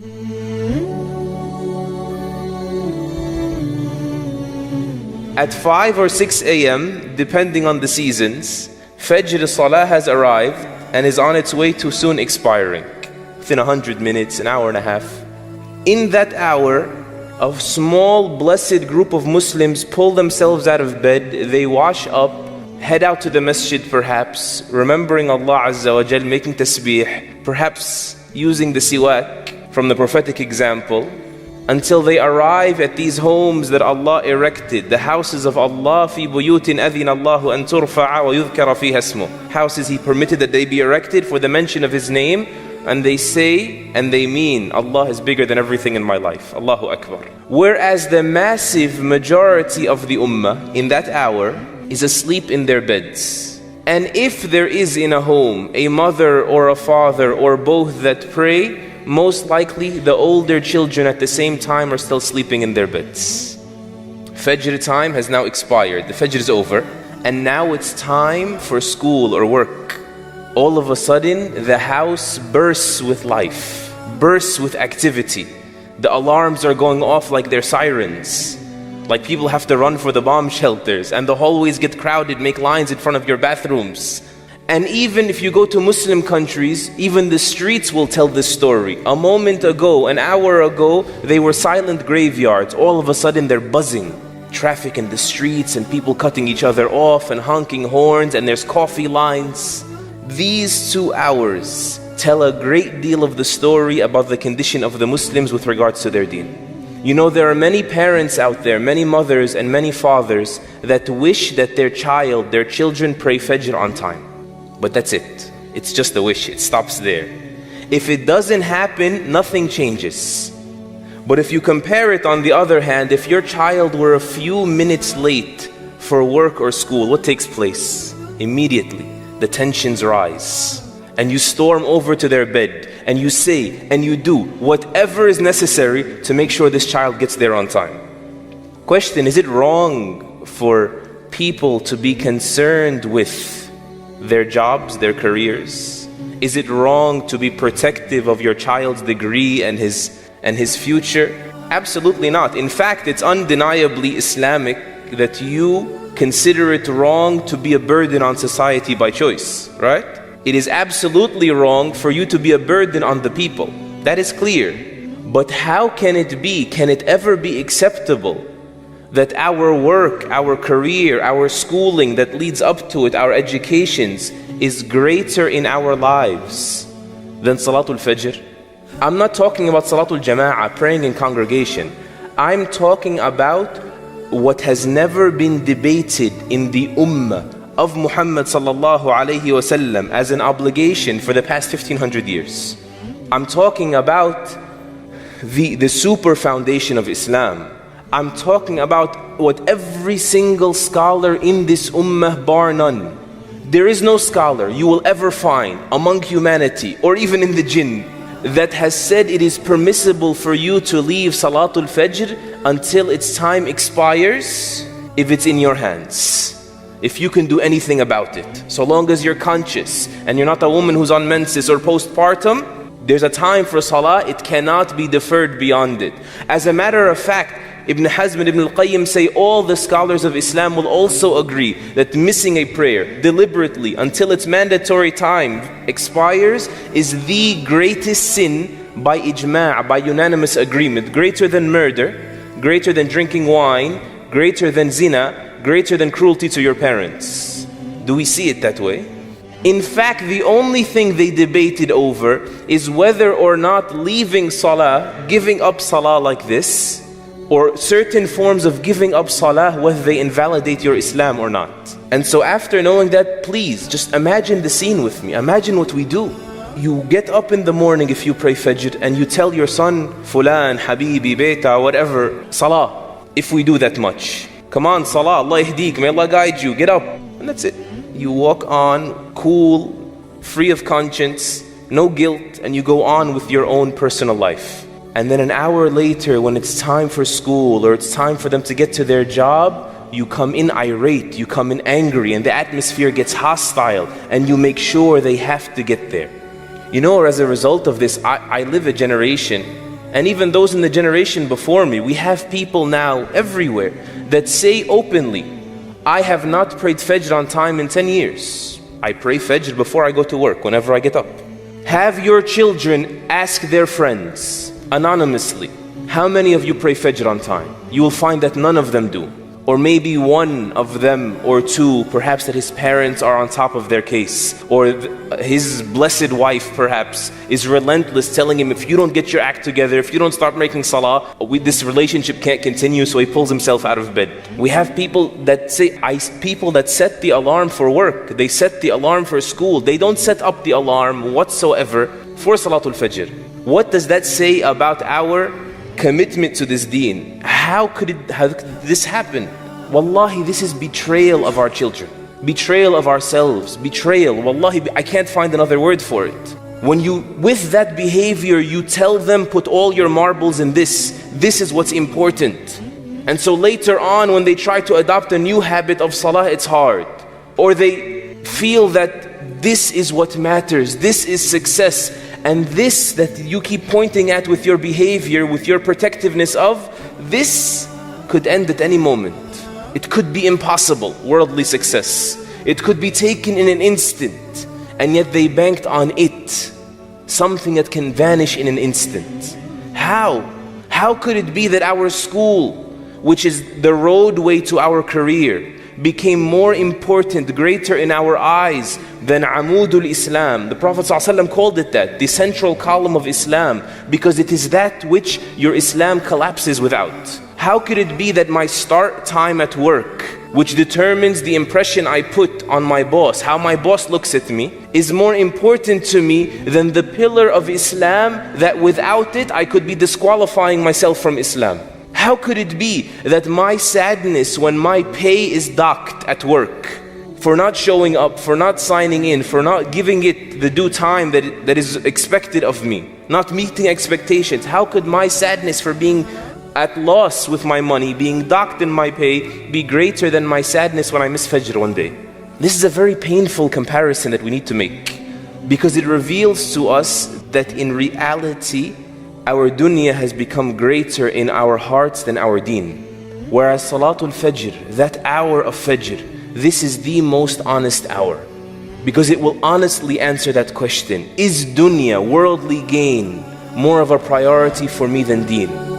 At 5 or 6 a.m., depending on the seasons, Fajr Salah has arrived and is on its way to soon expiring. Within 100 minutes, an hour and a half. In that hour, a small blessed group of Muslims pull themselves out of bed, they wash up, head out to the masjid perhaps, remembering Allah Azza wa Jal, making tasbih, perhaps using the siwak from the prophetic example, until they arrive at these homes that Allah erected, the houses of Allah, fi buyutin adhina Allahu an turfa'a wa yudhkara fiha ismuh. Houses He permitted that they be erected for the mention of His name, and they say and they mean, Allah is bigger than everything in my life. Allahu Akbar. Whereas the massive majority of the ummah in that hour is asleep in their beds. And if there is in a home a mother or a father or both that pray, most likely the older children at the same time are still sleeping in their beds. Fajr time has now expired, the Fajr is over, and now it's time for school or work. All of a sudden, the house bursts with life, bursts with activity. The alarms are going off like they're sirens. Like people have to run for the bomb shelters, and the hallways get crowded, make lines in front of your bathrooms. And even if you go to Muslim countries, even the streets will tell this story. A moment ago, an hour ago, they were silent graveyards. All of a sudden they're buzzing. Traffic in the streets and people cutting each other off and honking horns, and there's coffee lines. These 2 hours tell a great deal of the story about the condition of the Muslims with regards to their deen. You know, there are many parents out there, many mothers and many fathers that wish that their children pray Fajr on time. But that's it. It's just a wish. It stops there. If it doesn't happen, nothing changes. But if you compare it on the other hand, if your child were a few minutes late for work or school, what takes place? Immediately, the tensions rise. And you storm over to their bed and you say and you do whatever is necessary to make sure this child gets there on time. Question, is it wrong for people to be concerned with their jobs, their careers? Is it wrong to be protective of your child's degree and his future? Absolutely not. In fact, it's undeniably Islamic that you consider it wrong to be a burden on society by choice, right? It is absolutely wrong for you to be a burden on the people. That is clear. But how can it ever be acceptable that our work, our career, our schooling that leads up to it, our educations, is greater in our lives than Salatul Fajr? I'm not talking about Salatul Jama'ah, praying in congregation. I'm talking about what has never been debated in the Ummah of Muhammad sallallahu alayhi wasallam as an obligation for the past 1500 years. I'm talking about the super foundation of Islam. I'm talking about what every single scholar in this ummah, bar none, there is no scholar you will ever find among humanity or even in the jinn that has said it is permissible for you to leave Salatul Fajr until its time expires if it's in your hands. If you can do anything about it. So long as you're conscious and you're not a woman who's on menses or postpartum, there's a time for Salah, it cannot be deferred beyond it. As a matter of fact, Ibn Hazm and Ibn al-Qayyim say all the scholars of Islam will also agree that missing a prayer deliberately until its mandatory time expires is the greatest sin by ijma', by unanimous agreement, greater than murder, greater than drinking wine, greater than zina, greater than cruelty to your parents. Do we see it that way? In fact, the only thing they debated over is whether or not leaving salah, giving up salah like this, or certain forms of giving up salah, whether they invalidate your Islam or not. And so after knowing that, please just imagine the scene with me. Imagine what we do. You get up in the morning if you pray Fajr and you tell your son, Fulan, Habibi, Beta, whatever, salah. If we do that much. Come on, salah, Allah yahdeek, may Allah guide you, get up. And that's it. You walk on, cool, free of conscience, no guilt, and you go on with your own personal life. And then an hour later, when it's time for school or it's time for them to get to their job, you come in irate, you come in angry, and the atmosphere gets hostile, and you make sure they have to get there. You know, as a result of this, I live a generation And even those in the generation before me, we have people now everywhere that say openly, I have not prayed Fajr on time in 10 years. I pray Fajr before I go to work, whenever I get up. Have your children ask their friends anonymously, how many of you pray Fajr on time? You will find that none of them do. Or maybe one of them or two, perhaps that his parents are on top of their case. Or his blessed wife perhaps is relentless, telling him, if you don't get your act together, if you don't start making salah, this relationship can't continue, so he pulls himself out of bed. We have people that set the alarm for work, they set the alarm for school, they don't set up the alarm whatsoever for Salatul Fajr. What does that say about our commitment to this deen? How could this happen? Wallahi, this is betrayal of our children, betrayal of ourselves, betrayal. Wallahi, I can't find another word for it. When you, with that behavior, you tell them, put all your marbles in this is what's important. And so later on, when they try to adopt a new habit of salah, it's hard. Or they feel that this is what matters, this is success. And this that you keep pointing at with your behavior, with your protectiveness of, this could end at any moment. It could be impossible, worldly success. It could be taken in an instant. And yet they banked on it, something that can vanish in an instant. How? How could it be that our school, which is the roadway to our career, became more important, greater in our eyes than Amudul Islam? The Prophet ﷺ called it that, the central column of Islam, because it is that which your Islam collapses without. How could it be that my start time at work, which determines the impression I put on my boss, how my boss looks at me, is more important to me than the pillar of Islam that without it I could be disqualifying myself from Islam? How could it be that my sadness when my pay is docked at work, for not showing up, for not signing in, for not giving it the due time that is expected of me, not meeting expectations, how could my sadness for being at loss with my money, being docked in my pay, be greater than my sadness when I miss Fajr one day? This is a very painful comparison that we need to make, because it reveals to us that in reality, our dunya has become greater in our hearts than our deen. Whereas Salatul Fajr, that hour of Fajr, this is the most honest hour, because it will honestly answer that question: is dunya, worldly gain, more of a priority for me than deen?